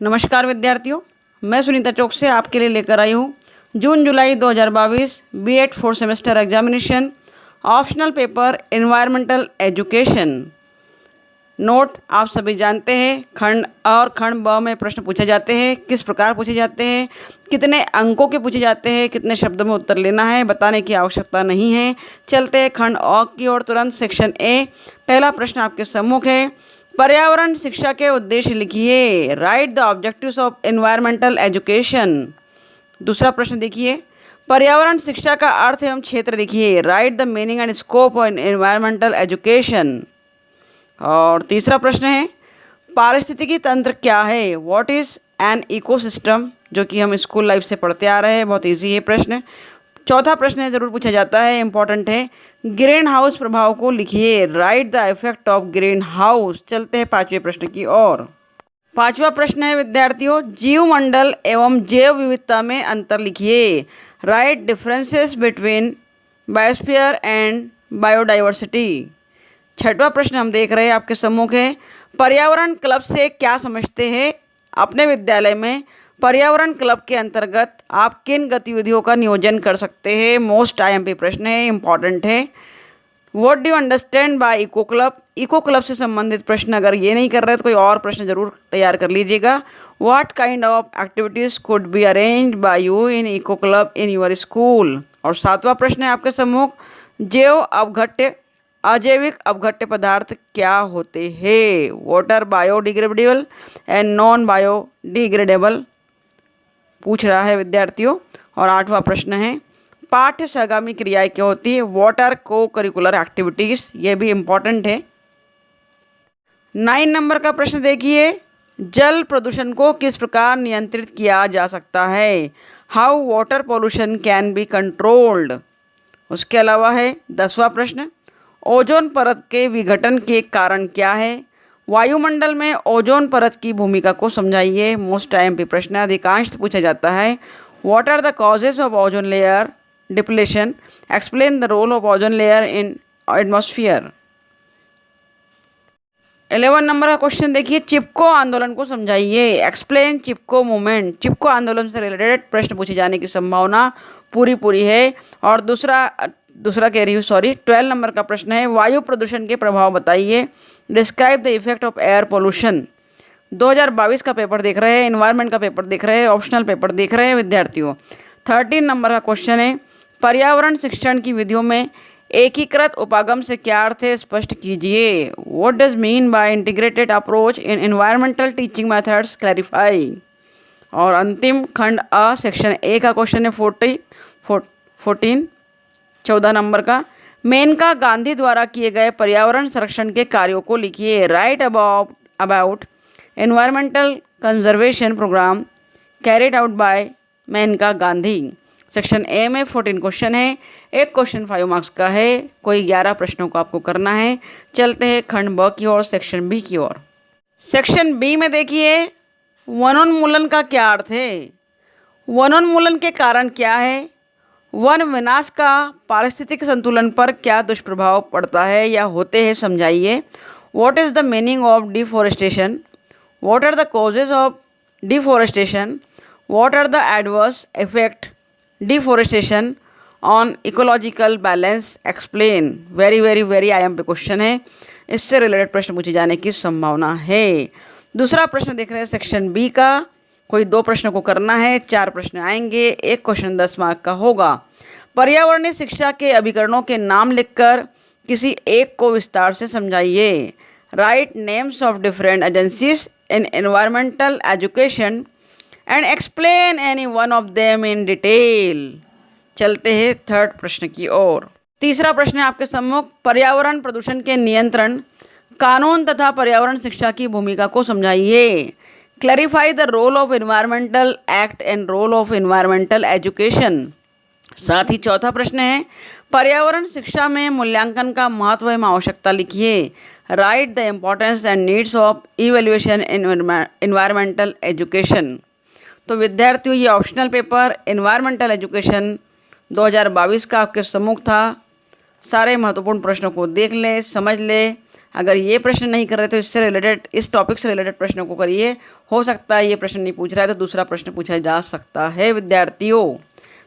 नमस्कार विद्यार्थियों, मैं सुनीता चौक से आपके लिए लेकर आई हूँ जून जुलाई 2022 B Ed 4th semester examination optional paper environmental education. Note आप सभी जानते हैं, खंड अ और खंड ब में प्रश्न पूछे जाते हैं। किस प्रकार पूछे जाते हैं, कितने अंकों के पूछे जाते हैं, कितने शब्दों में उत्तर लेना है, बताने की आवश्यकता नहीं है। चलते हैं खंड अ की ओर तुरंत। सेक्शन ए, पहला प्रश्न आपके सम्मुख है। पर्यावरण शिक्षा के उद्देश्य लिखिए। Write the objectives of environmental education. दूसरा प्रश्न देखिए, पर्यावरण शिक्षा का अर्थ एवं क्षेत्र लिखिए। Write the meaning and scope of environmental education. और तीसरा प्रश्न है, पारिस्थितिकी तंत्र क्या है। व्हाट इज़ एन इकोसिस्टम, जो कि हम स्कूल लाइफ से पढ़ते आ रहे हैं। बहुत ईजी है प्रश्न। चौथा प्रश्न है, ज़रूर पूछा जाता है, इंपॉर्टेंट है। ग्रीन हाउस प्रभाव को लिखिए। Write the effect of green house. चलते हैं पांचवें प्रश्न की ओर। पांचवा प्रश्न है विद्यार्थियों, जीवमंडल एवं जैव विविधता में अंतर लिखिए। Right differences between biosphere and biodiversity. छठवां प्रश्न हम देख रहे हैं आपके सम्मुख है, पर्यावरण क्लब से क्या समझते हैं। अपने विद्यालय में पर्यावरण क्लब के अंतर्गत आप किन गतिविधियों का नियोजन कर सकते हैं। मोस्ट आईएमपी प्रश्न है, इंपॉर्टेंट है। What do you understand by eco club. Eco club से संबंधित प्रश्न अगर ये नहीं कर रहे तो कोई और प्रश्न जरूर तैयार कर लीजिएगा। What kind of activities could be arranged by you in eco club in your school. और सातवां प्रश्न है आपके सम्मुख, जैव अवघट्य अजैविक अवघट्य पदार्थ क्या होते हैं। What are biodegradable and non biodegradable पूछ रहा है विद्यार्थियों। और आठवां प्रश्न है, पाठ्य सहगामी क्रियाएं क्या होती है। व्हाट आर को करिकुलर एक्टिविटीज़, ये भी इम्पॉर्टेंट है। 9 नंबर का प्रश्न देखिए, जल प्रदूषण को किस प्रकार नियंत्रित किया जा सकता है। How water pollution can be controlled. उसके अलावा है 10वां प्रश्न, ओजोन परत के विघटन के कारण क्या है। वायुमंडल में ओजोन परत की भूमिका को समझाइए। मोस्ट आईएमपी प्रश्न है, अधिकांश पूछा जाता है। What are the causes of ozone layer depletion. Explain the role of ozone layer in atmosphere. 11 number का क्वेश्चन देखिए, चिपको आंदोलन को समझाइए। एक्सप्लेन चिपको मूवमेंट। चिपको आंदोलन से रिलेटेड प्रश्न पूछे जाने की संभावना पूरी है। और दूसरा कह रही हूँ, सॉरी, 12 नंबर का प्रश्न है, वायु प्रदूषण के प्रभाव बताइए। Describe the effect of air pollution. 2022 का पेपर देख रहे हैं, एनवायरनमेंट का पेपर देख रहे हैं, ऑप्शनल पेपर देख रहे हैं विद्यार्थियों। 13 नंबर का क्वेश्चन है, पर्यावरण शिक्षण की विधियों में एकीकृत उपागम से क्या अर्थ है, स्पष्ट कीजिए। What does mean by integrated approach in environmental teaching methods, clarify. और अंतिम खंड अ सेक्शन ए का क्वेश्चन है 14 नंबर का, मेनका गांधी द्वारा किए गए पर्यावरण संरक्षण के कार्यों को लिखिए। Write about environmental conservation programme carried out by Maneka Gandhi. Section A में 14 क्वेश्चन है, एक क्वेश्चन 5 मार्क्स का है। कोई 11 प्रश्नों को आपको करना है। चलते हैं खंड ब की ओर, सेक्शन बी की ओर। सेक्शन बी में देखिए, वनोन्मूलन का क्या अर्थ है। वनोन्मूलन के कारण क्या है। वन विनाश का पारिस्थितिक संतुलन पर क्या दुष्प्रभाव पड़ता है या होते हैं, समझाइए। What is the meaning of deforestation. What are the causes of deforestation. What are the adverse effect deforestation on ecological balance, explain. Very IMP question है, इससे रिलेटेड प्रश्न पूछे जाने की संभावना है। दूसरा प्रश्न देख रहे हैं सेक्शन बी का, कोई 2 प्रश्नों को करना है, 4 प्रश्न आएंगे, एक क्वेश्चन 10 मार्क का होगा। पर्यावरणीय शिक्षा के अभिकरणों के नाम लिखकर किसी एक को विस्तार से समझाइए। Right names of different agencies in environmental education and explain any one of them in detail. चलते हैं 3rd प्रश्न की ओर। तीसरा प्रश्न है आपके सम्मुख, पर्यावरण प्रदूषण के नियंत्रण कानून तथा पर्यावरण शिक्षा की भूमिका को समझाइए। Clarify the role of environmental act and role of environmental education. साथ ही चौथा प्रश्न है, पर्यावरण शिक्षा में मूल्यांकन का महत्व एवं आवश्यकता लिखिए। Write the importance and needs of evaluation in environmental education. तो विद्यार्थियों, ये ऑप्शनल पेपर एनवायरमेंटल एजुकेशन 2022 का आपके सम्मुख था। सारे महत्वपूर्ण प्रश्नों को देख लें, समझ लें, अगर ये प्रश्न नहीं कर रहे तो इससे रिलेटेड, इस टॉपिक से रिलेटेड प्रश्नों को करिए। हो सकता है ये प्रश्न नहीं पूछ रहा है तो दूसरा प्रश्न पूछा जा सकता है विद्यार्थियों।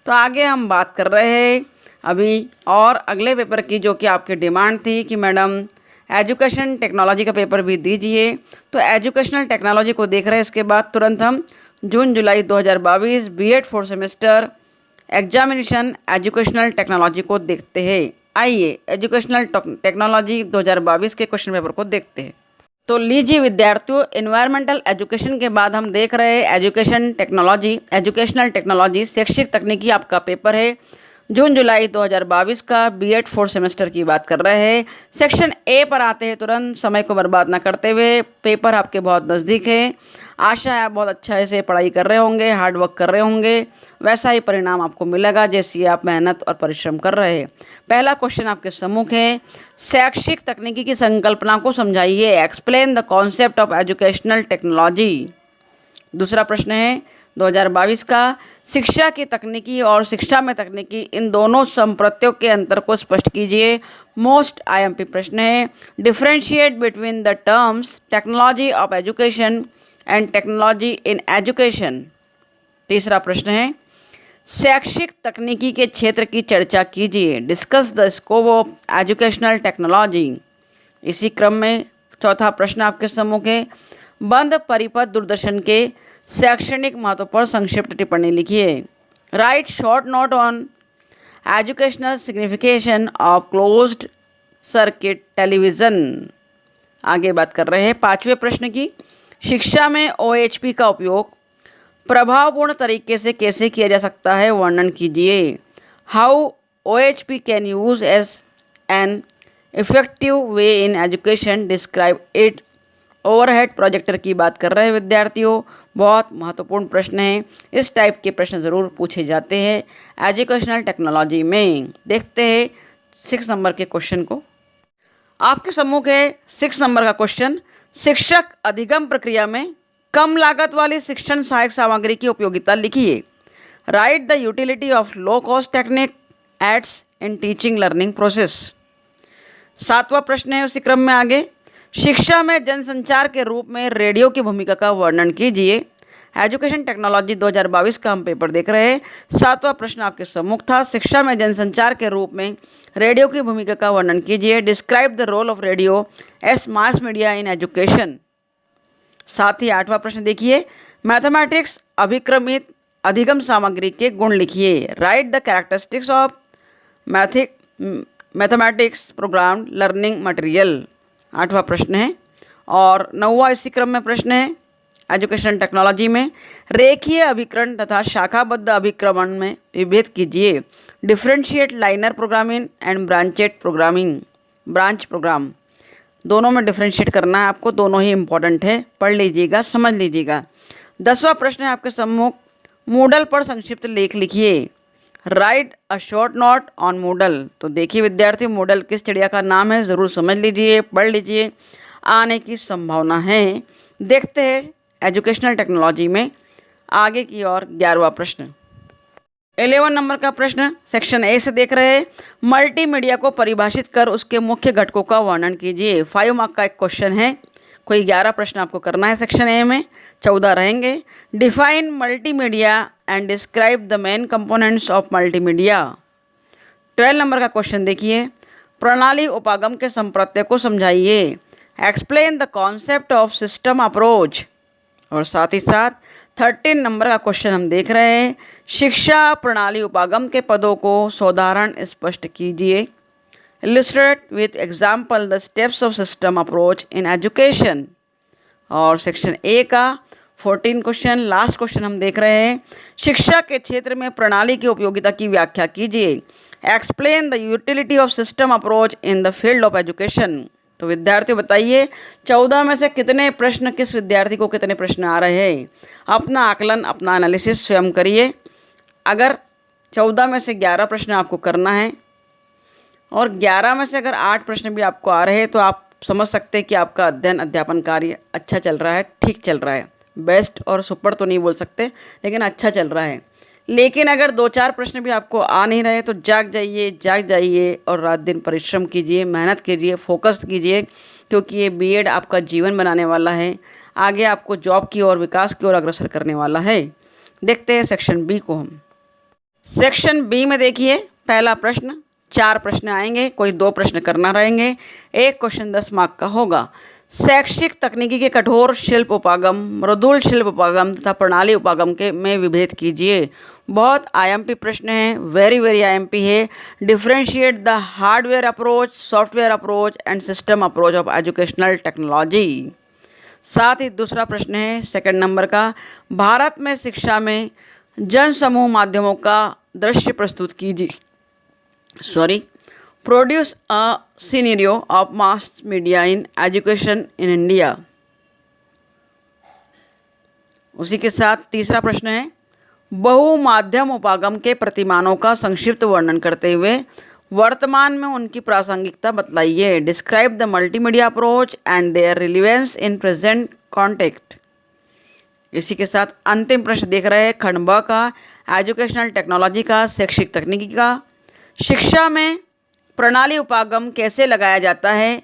तो आगे हम बात कर रहे हैं अभी और अगले पेपर की, जो कि आपकी डिमांड थी कि मैडम एजुकेशन टेक्नोलॉजी का पेपर भी दीजिए। तो एजुकेशनल टेक्नोलॉजी को देख रहे हैं। इसके बाद तुरंत हम जून जुलाई 2022 B Ed 4th semester examination educational technology को देखते हैं। आइए एजुकेशनल टेक्नोलॉजी 2022 के क्वेश्चन पेपर को देखते हैं। तो लीजिए विद्यार्थियों, एनवायरमेंटल एजुकेशन के बाद हम देख रहे हैं एजुकेशन टेक्नोलॉजी, एजुकेशनल टेक्नोलॉजी शैक्षिक तकनीकी आपका पेपर है जून जुलाई 2022 का बीएड 4th सेमेस्टर की बात कर रहे हैं। सेक्शन ए पर आते हैं तुरंत, समय को बर्बाद ना करते हुए। पेपर आपके बहुत नज़दीक है, आशा है आप बहुत अच्छा से पढ़ाई कर रहे होंगे, हार्ड वर्क कर रहे होंगे, वैसा ही परिणाम आपको मिलेगा जैसी आप मेहनत और परिश्रम कर रहे हैं। पहला क्वेश्चन आपके सम्मुख है, शैक्षिक तकनीकी की संकल्पना को समझाइए। Explain the concept of educational technology. दूसरा प्रश्न है 2022 का, शिक्षा की तकनीकी और शिक्षा में तकनीकी इन दोनों संप्रत्ययों के अंतर को स्पष्ट कीजिए। मोस्ट आईएमपी प्रश्न है। Differentiate between the terms technology of education and technology in education. तीसरा प्रश्न है, शैक्षिक तकनीकी के क्षेत्र की चर्चा कीजिए। Discuss the scope of educational technology. इसी क्रम में चौथा प्रश्न आपके सम्मुख है, बंद परिपथ दूरदर्शन के शैक्षणिक महत्व पर संक्षिप्त टिप्पणी लिखिए। Right short note on educational signification of closed circuit television. आगे बात कर रहे हैं पांचवें प्रश्न की, शिक्षा में OHP का उपयोग प्रभावपूर्ण तरीके से कैसे किया जा सकता है, वर्णन कीजिए। How OHP can use as an effective way in education, describe it. Overhead projector की बात कर रहे हैं विद्यार्थियों, बहुत महत्वपूर्ण प्रश्न है। इस टाइप के प्रश्न ज़रूर पूछे जाते हैं एजुकेशनल टेक्नोलॉजी में। देखते हैं 6 नंबर के क्वेश्चन को। आपके सम्मुख है 6 नंबर का क्वेश्चन, शिक्षक अधिगम प्रक्रिया में कम लागत वाली शिक्षण सहायक सामग्री की उपयोगिता लिखिए। Write the utility of low cost technique aids in teaching learning process. 7वां प्रश्न है उसी क्रम में आगे, शिक्षा में जनसंचार के रूप में रेडियो की भूमिका का वर्णन कीजिए। एजुकेशन टेक्नोलॉजी 2022 का हम पेपर देख रहे हैं। 7वां प्रश्न आपके सम्मुख था, शिक्षा में जनसंचार के रूप में रेडियो की भूमिका का वर्णन कीजिए। Describe the role of radio as mass media in education. साथ ही 8वां प्रश्न देखिए, मैथमेटिक्स अभिक्रमित अधिगम सामग्री के गुण लिखिए। Write the characteristics of mathematics programme learning material. 8वां प्रश्न है। और 9वां इसी क्रम में प्रश्न है, एजुकेशन टेक्नोलॉजी में रेखीय अभिकरण तथा शाखाबद्ध अभिक्रमण में विभेद कीजिए। Differentiate linear programming and branched programming. Branch programme दोनों में डिफरेंशिएट करना है आपको, दोनों ही इंपॉर्टेंट है, पढ़ लीजिएगा, समझ लीजिएगा। 10वां प्रश्न है आपके सम्मुख, मूडल पर संक्षिप्त लेख लिखिए। Right a short note on Moodle. तो देखिए विद्यार्थी, मूडल किस चिड़िया का नाम है, ज़रूर समझ लीजिए, पढ़ लीजिए, आने की संभावना है। देखते हैं एजुकेशनल टेक्नोलॉजी में आगे की ओर 11वां प्रश्न। 11 नंबर का प्रश्न सेक्शन ए से देख रहे हैं, मल्टीमीडिया को परिभाषित कर उसके मुख्य घटकों का वर्णन कीजिए। 5 मार्क का एक क्वेश्चन है, कोई 11 प्रश्न आपको करना है सेक्शन ए में, 14 रहेंगे। Define multimedia and describe the main components of multimedia. 12 number का क्वेश्चन देखिए, प्रणाली उपागम के संप्रत्यय को समझाइए। Explain the concept of system approach. और साथ ही साथ 13 नंबर का क्वेश्चन हम देख रहे हैं, शिक्षा प्रणाली उपागम के पदों को सोदाहरण स्पष्ट कीजिए। Illustrate with example the steps of system approach in education. और सेक्शन ए का 14 क्वेश्चन, लास्ट क्वेश्चन हम देख रहे हैं, शिक्षा के क्षेत्र में प्रणाली की उपयोगिता की व्याख्या कीजिए। Explain the utility of system approach in the field of education. तो विद्यार्थी बताइए 14 में से कितने प्रश्न, किस विद्यार्थी को कितने प्रश्न आ रहे हैं। अपना आकलन, अपना एनालिसिस स्वयं करिए। अगर 14 में से 11 प्रश्न आपको करना है और 11 में से अगर 8 प्रश्न भी आपको आ रहे हैं तो आप समझ सकते हैं कि आपका अध्ययन अध्यापन कार्य अच्छा चल रहा है, ठीक चल रहा है। बेस्ट और सुपर तो नहीं बोल सकते, लेकिन अच्छा चल रहा है। लेकिन अगर 2-4 प्रश्न भी आपको आ नहीं रहे तो जाग जाइए और रात दिन परिश्रम कीजिए, मेहनत कीजिए, फोकस कीजिए, क्योंकि ये बीएड आपका जीवन बनाने वाला है, आगे आपको जॉब की ओर, विकास की ओर अग्रसर करने वाला है। देखते हैं सेक्शन बी को हम। सेक्शन बी में देखिए पहला प्रश्न, 4 प्रश्न आएंगे, कोई 2 प्रश्न करना रहेंगे, एक क्वेश्चन 10 मार्क का होगा। शैक्षिक तकनीकी के कठोर शिल्प उपागम, मृदुल शिल्प उपागम तथा प्रणाली उपागम के में विभेद कीजिए। बहुत आईएमपी प्रश्न है, वेरी आईएमपी है। Differentiate the hardware approach, software approach and system approach of educational technology. साथ ही दूसरा प्रश्न है सेकंड नंबर का, भारत में शिक्षा में जन समूह माध्यमों का दृश्य प्रस्तुत कीजिए। Produce a scenario of mass media in education in India. उसी के साथ तीसरा प्रश्न है, बहुमाध्यम उपागम के प्रतिमानों का संक्षिप्त वर्णन करते हुए वर्तमान में उनकी प्रासंगिकता बतलाइए। Describe the multimedia approach and their relevance in present context. इसी के साथ अंतिम प्रश्न देख रहे हैं खंड ब का, एजुकेशनल टेक्नोलॉजी का, शैक्षिक तकनीकी का। शिक्षा में प्रणाली उपागम कैसे लगाया जाता है?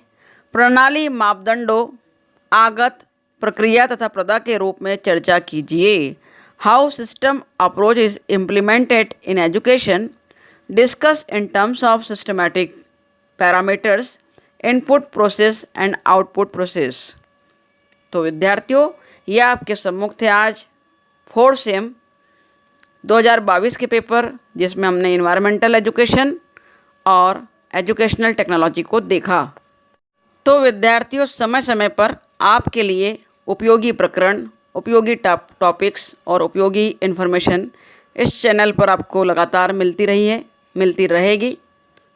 प्रणाली मापदंडों, आगत, प्रक्रिया तथा प्रदा के रूप में चर्चा कीजिए। How system approach is implemented in education, discuss in terms of systematic parameters, input process and output process. तो विद्यार्थियों, ये आपके सम्मुख थे आज 4th सेम 2022 के पेपर, जिसमें हमने इन्वायरमेंटल एजुकेशन और एजुकेशनल टेक्नोलॉजी को देखा। तो विद्यार्थियों, समय समय पर आपके लिए उपयोगी प्रकरण, उपयोगी टॉपिक्स और उपयोगी इन्फॉर्मेशन इस चैनल पर आपको लगातार मिलती रहेगी।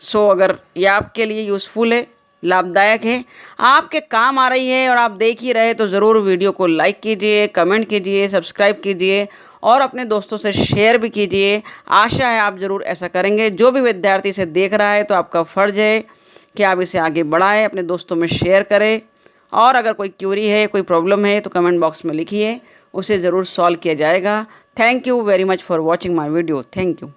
सो अगर ये आपके लिए यूज़फुल है, लाभदायक है, आपके काम आ रही है और आप देख ही रहे, तो ज़रूर वीडियो को लाइक कीजिए, कमेंट कीजिए, सब्सक्राइब कीजिए और अपने दोस्तों से शेयर भी कीजिए। आशा है आप ज़रूर ऐसा करेंगे। जो भी विद्यार्थी इसे देख रहा है तो आपका फ़र्ज़ है कि आप इसे आगे बढ़ाएं, अपने दोस्तों में शेयर करें, और अगर कोई क्यूरी है, कोई प्रॉब्लम है तो कमेंट बॉक्स में लिखिए, उसे ज़रूर सॉल्व किया जाएगा। Thank you very much for watching my video. Thank you.